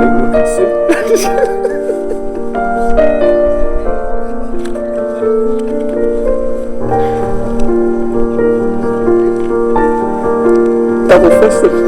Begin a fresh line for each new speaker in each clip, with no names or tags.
people can see. Double fisted.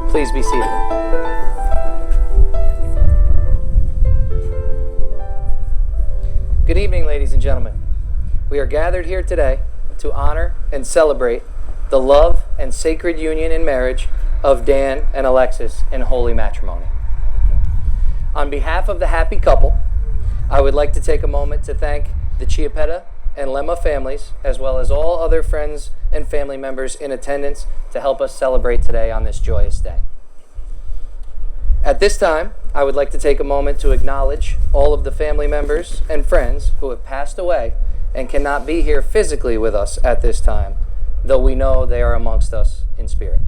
Please be seated. Good evening, ladies and gentlemen. We are gathered here today to honor and celebrate the love and sacred union in marriage of Dan and Alexis in holy matrimony. On behalf of the happy couple, I would like to take a moment to thank the Chiappetta and Lemma families, as well as all other friends and family members in attendance to help us celebrate today on this joyous day. At this time, I would like to take a moment to acknowledge all of the family members and friends who have passed away and cannot be here physically with us at this time, though we know they are amongst us in spirit.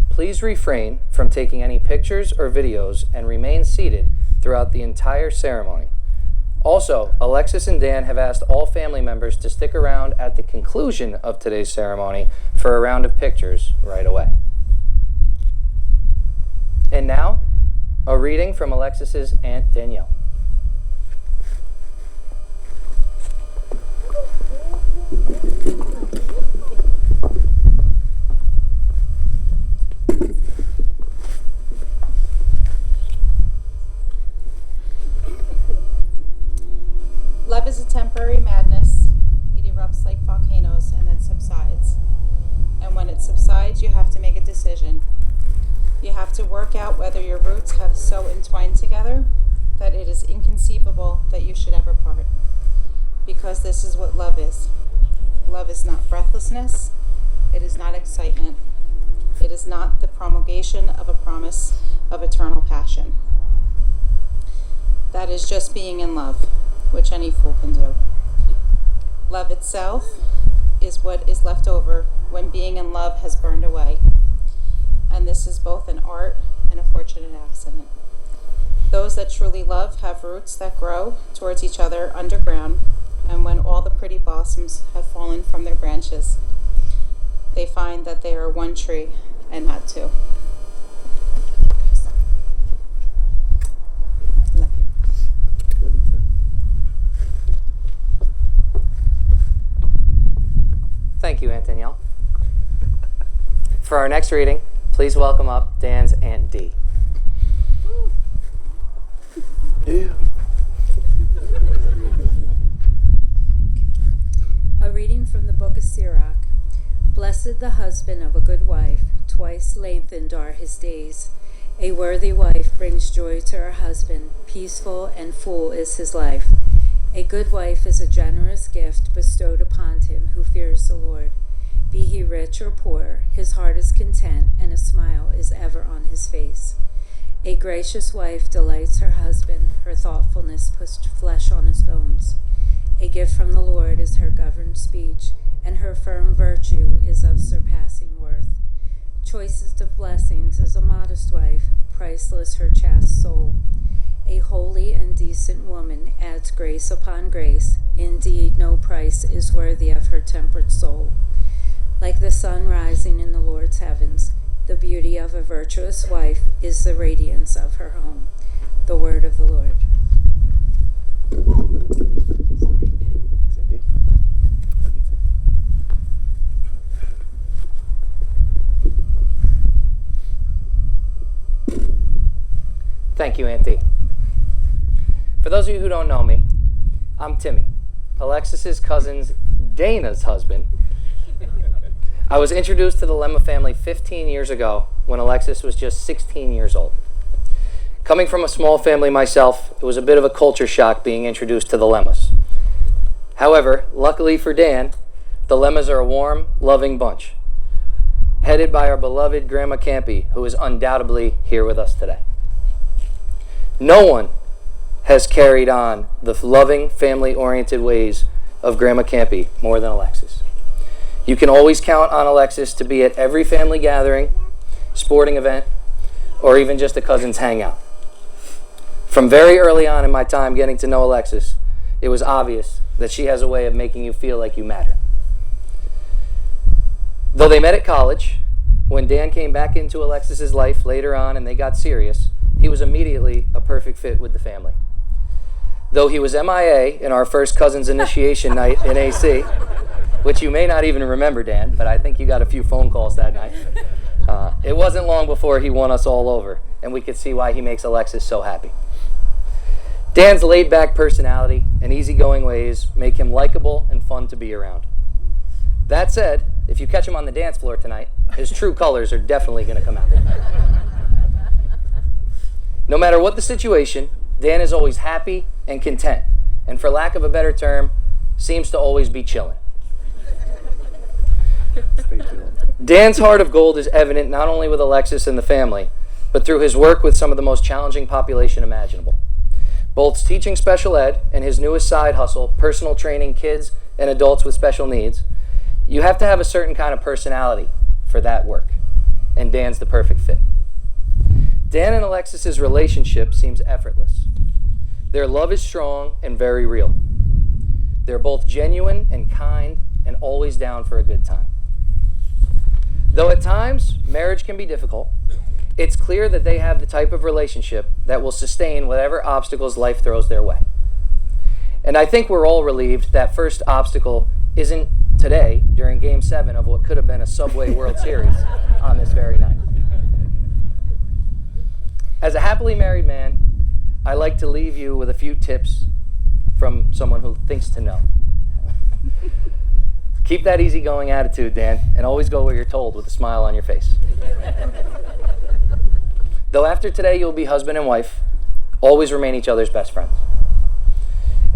Please refrain from taking any pictures or videos and remain seated throughout the entire ceremony. Also, Alexis and Dan have asked all family members to stick around at the conclusion of today's ceremony for a round of pictures right away. And now, A reading from Alexis's Aunt Danielle.
Love is a temporary madness. It erupts like volcanoes and then subsides. And when it subsides, you have to make a decision. You have to work out whether your roots have so entwined together that it is inconceivable that you should ever part. Because this is what love is. Love is not breathlessness. It is not excitement. It is not the promulgation of a promise of eternal passion. That is just being in love, which any fool can do. Love itself is what is left over when being in love has burned away. And this is both an art and a fortunate accident. Those that truly love have roots that grow towards each other underground, and when all the pretty blossoms have fallen from their branches, they find that they are one tree and not two. Love you.
Thank you, Aunt Danielle. For our next reading, please welcome up Dan's Aunt Dee.
Yeah.
A reading from the book of Sirach. Blessed the husband of a good wife, twice lengthened are his days. A worthy wife brings joy to her husband, peaceful and full is his life. A good wife is a generous gift bestowed upon him who fears the Lord. Be he rich or poor, his heart is content, and a smile is ever on his face. A gracious wife delights her husband, her thoughtfulness puts flesh on his bones. A gift from the Lord is her governed speech, and her firm virtue is of surpassing worth. Choicest of blessings is a modest wife, priceless her chaste soul. A holy and decent woman adds grace upon grace. Indeed, no price is worthy of her temperate soul. Like the sun rising in the Lord's heavens, the beauty of a virtuous wife is the radiance of her home. The word of the Lord.
Thank you, Aunt Dee. For those of you who don't know me, I'm Timmy, Alexis's cousin Dana's husband. I was introduced to the Lemma family 15 years ago when Alexis was just 16 years old. Coming from a small family myself, it was a bit of a culture shock being introduced to the Lemmas. However, luckily for Dan, the Lemmas are a warm, loving bunch, headed by our beloved Grandma Campy, who is undoubtedly here with us today. No one has carried on the loving, family-oriented ways of Grandma Campy more than Alexis. You can always count on Alexis to be at every family gathering, sporting event, or even just a cousin's hangout. From very early on in my time getting to know Alexis, it was obvious that she has a way of making you feel like you matter. Though they met at college, when Dan came back into Alexis's life later on and they got serious, he was immediately a perfect fit with the family. Though he was MIA in our first cousin's initiation night in AC, which you may not even remember, Dan, but I think you got a few phone calls that night. It wasn't long before he won us all over, and we could see why he makes Alexis so happy. Dan's laid-back personality and easygoing ways make him likable and fun to be around. That said, if you catch him on the dance floor tonight, his true colors are definitely going to come out. No matter what the situation, Dan is always happy and content, and for lack of a better term, seems to always be chilling. Dan's heart of gold is evident not only with Alexis and the family, but through his work with some of the most challenging population imaginable. Both teaching special ed and his newest side hustle, personal training kids and adults with special needs, you have to have a certain kind of personality for that work, and Dan's the perfect fit. Dan and Alexis's relationship seems effortless. Their love is strong and very real. They're both genuine and kind and always down for a good time. Though at times, marriage can be difficult, it's clear that they have the type of relationship that will sustain whatever obstacles life throws their way. And I think we're all relieved that first obstacle isn't today during Game 7 of what could have been a Subway World Series on this very night. As a happily married man, I like to leave you with a few tips from someone who thinks to know. Keep that easygoing attitude, Dan, and always go where you're told with a smile on your face. Though after today you'll be husband and wife, always remain each other's best friends.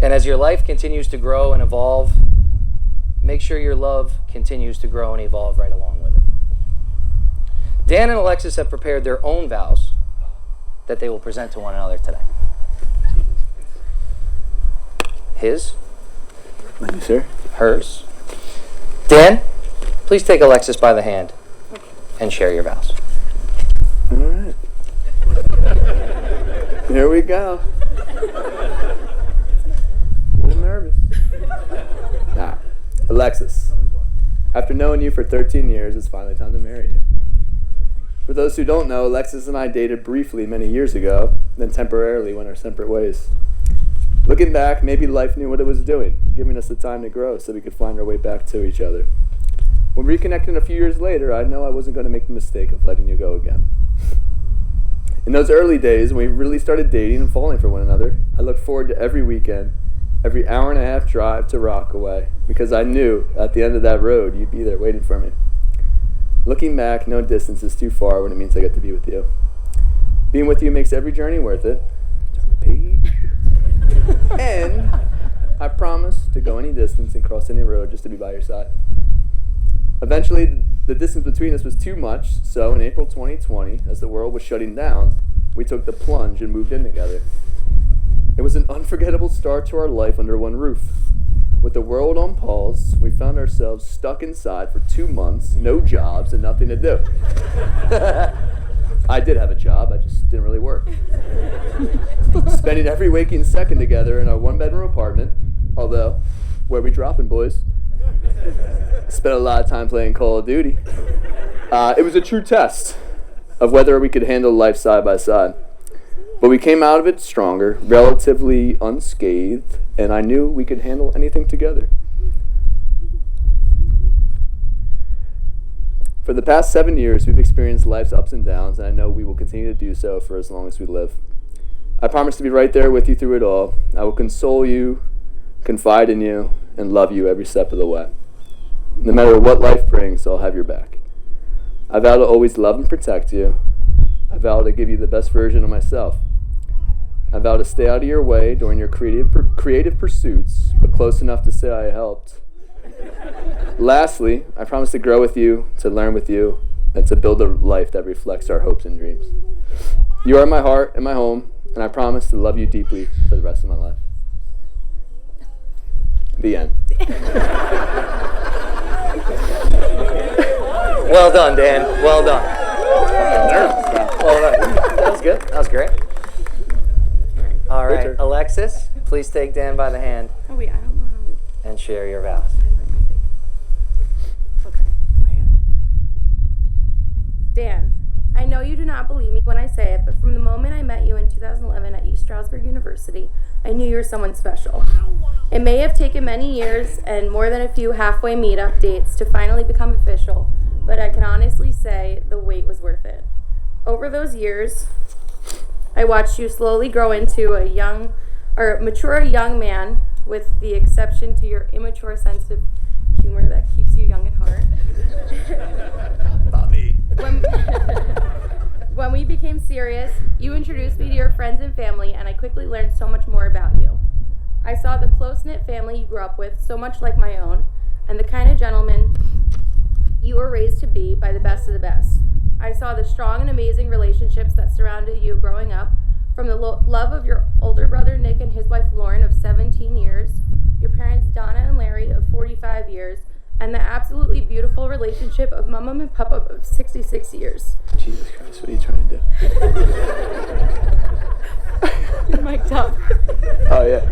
And as your life continues to grow and evolve, make sure your love continues to grow and evolve right along with it. Dan and Alexis have prepared their own vows that they will present to one another today. His.
Thank you, sir.
Hers. Dan, please take Alexis by the hand and share your vows.
All right. Here we go. A little nervous. Alexis, after knowing you for 13 years, it's finally time to marry you. For those who don't know, Alexis and I dated briefly many years ago, then temporarily went our separate ways. Looking back, maybe life knew what it was doing, giving us the time to grow so we could find our way back to each other. When reconnecting a few years later, I know I wasn't going to make the mistake of letting you go again. In those early days, when we really started dating and falling for one another, I looked forward to every weekend, every hour and a half drive to Rockaway, because I knew at the end of that road, you'd be there waiting for me. Looking back, no distance is too far when it means I get to be with you. Being with you makes every journey worth it. Turn the page. And I promise to go any distance and cross any road just to be by your side. Eventually, the distance between us was too much, so in April 2020, as the world was shutting down, we took the plunge and moved in together. It was an unforgettable start to our life under one roof. With the world on pause, we found ourselves stuck inside for 2 months, no jobs, and nothing to do. I did have a job, I just didn't really work. Spending every waking second together in our one-bedroom apartment, although, where we dropping, boys? Spent a lot of time playing Call of Duty. It was a true test of whether we could handle life side by side. But we came out of it stronger, relatively unscathed, and I knew we could handle anything together. For the past 7 years, we've experienced life's ups and downs, and I know we will continue to do so for as long as we live. I promise to be right there with you through it all. I will console you, confide in you, and love you every step of the way. No matter what life brings, I'll have your back. I vow to always love and protect you. I vow to give you the best version of myself. I vow to stay out of your way during your creative pursuits, but close enough to say I helped. Lastly, I promise to grow with you, to learn with you, and to build a life that reflects our hopes and dreams. You are my heart and my home, and I promise to love you deeply for the rest of my life. The end.
Well done, Dan. Well done. Well done. That was good. That was great. All right, Alexis, please take Dan by the hand
Oh wait, I don't know how to.
and share your vows.
Okay. Dan, I know you do not believe me when I say it, but from the moment I met you in 2011 at East Stroudsburg University, I knew you were someone special. It may have taken many years and more than a few halfway meetup dates to finally become official, but I can honestly say the wait was worth it. Over those years, I watched you slowly grow into a mature young man, with the exception to your immature sense of humor that keeps you young at heart.
Bobby.
When we became serious, you introduced me to your friends and family, and I quickly learned so much more about you. I saw the close-knit family you grew up with, so much like my own, and the kind of gentleman you were raised to be by the best of the best. I saw the strong and amazing relationships that surrounded you growing up, from the love of your older brother Nick and his wife Lauren of 17 years, your parents Donna and Larry of 45 years, and the absolutely beautiful relationship of Mama and Papa of 66 years.
Jesus Christ, what are you trying to do?
You're mic'd up.
Oh, yeah.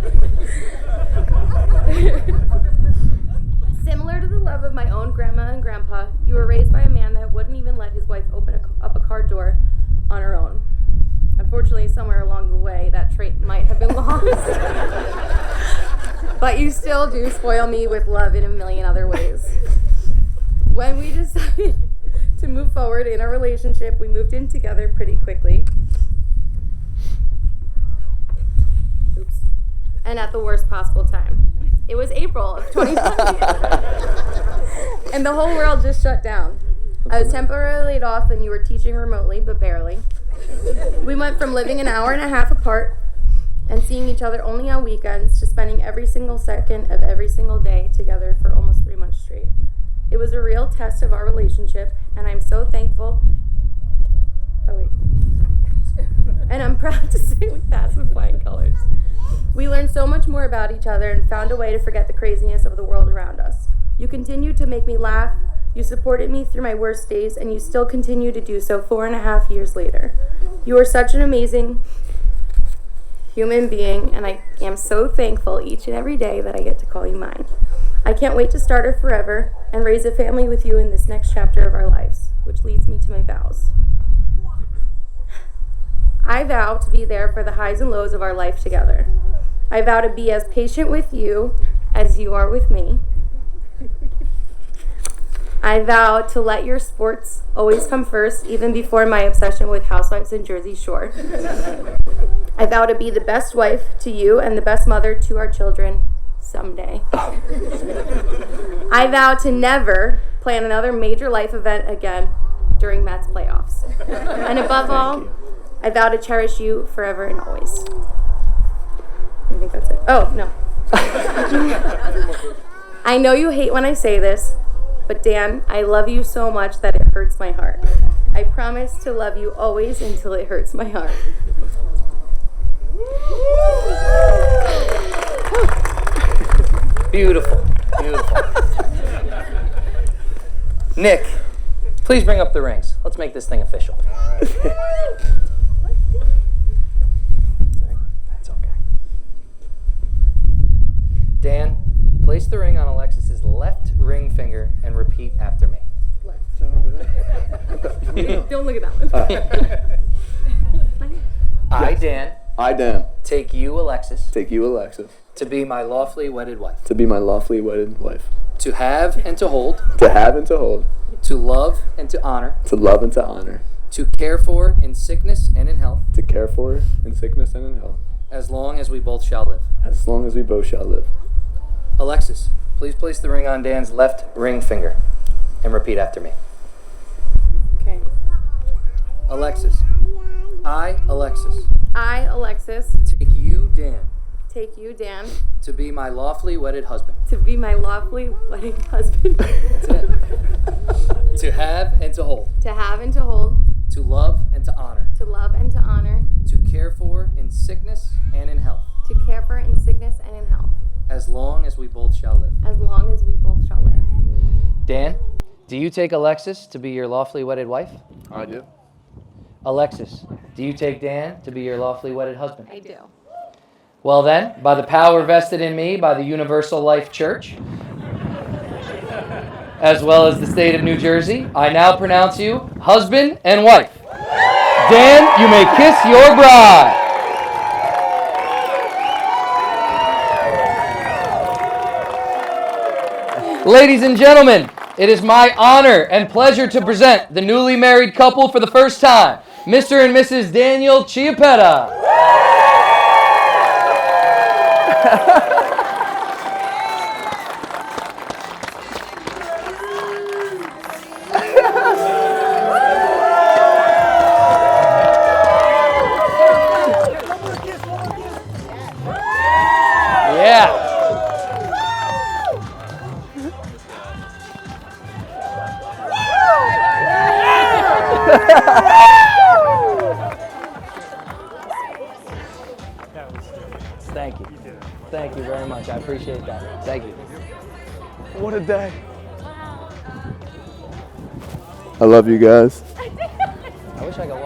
Similar to the love of my own grandma and grandpa, you were raised by a man that wouldn't even let his wife open up a car door on her own. Unfortunately, somewhere along the way, that trait might have been lost. But you still do spoil me with love in a million other ways. When we decided to move forward in our relationship, we moved in together pretty quickly. Oops. And at the worst possible time. It was April of 2020. And the whole world just shut down. I was temporarily laid off and you were teaching remotely, but barely. We went from living an hour and a half apart and seeing each other only on weekends to spending every single second of every single day together for almost 3 months straight. It was a real test of our relationship, and I'm so thankful. Oh, wait. And I'm proud to say we passed with flying colors. We learned so much more about each other and found a way to forget the craziness of the world around us. You continued to make me laugh, you supported me through my worst days, and you still continue to do so 4.5 years later. You are such an amazing human being, and I am so thankful each and every day that I get to call you mine. I can't wait to start our forever and raise a family with you in this next chapter of our lives, which leads me to my vows. I vow to be there for the highs and lows of our life together. I vow to be as patient with you as you are with me. I vow to let your sports always come first, even before my obsession with housewives in Jersey Shore. I vow to be the best wife to you and the best mother to our children someday. I vow to never plan another major life event again during Mets playoffs. And above all, I vow to cherish you forever and always. I think that's it. Oh, no. I know you hate when I say this, but Dan, I love you so much that it hurts my heart. I promise to love you always until it hurts my heart.
Beautiful, beautiful. Nick, please bring up the rings. Let's make this thing official. That's okay. Dan, place the ring on Alexis's left ring finger and repeat after me.
Don't look at that one.
I, Dan,
I, Dan,
take you, Alexis,
take you, Alexis,
to be my lawfully wedded wife,
to be my lawfully wedded wife,
to have and to hold,
to have and to hold,
to love and to honor,
to love and to honor,
to care for in sickness and in health,
to care for in sickness and in health,
as long as we both shall live.
as long as we both shall live.
Alexis, please place the ring on Dan's left ring finger and repeat after me.
Okay.
Alexis, I, Alexis,
I, Alexis,
take you, Dan,
take you, Dan,
to be my lawfully wedded husband,
to be my lawfully wedded husband.
to have and to hold,
To have and to hold,
to love and to honor,
to love and to honor,
to care for in sickness and in health,
to care for in sickness and in health,
as long as we both shall live.
as long as we both shall live.
Dan, do you take Alexis to be your lawfully wedded wife?
I do.
Alexis, do you take Dan to be your lawfully wedded husband?
I do.
Well then, by the power vested in me by the Universal Life Church, as well as the state of New Jersey, I now pronounce you husband and wife. Dan, you may kiss your bride. Ladies and gentlemen, it is my honor and pleasure to present the newly married couple for the first time, Mr. and Mrs. Daniel Chiappetta. Yeah. Thank you. Thank you very much. I appreciate that. Thank you.
What a day. I love you guys.
I wish I could walk.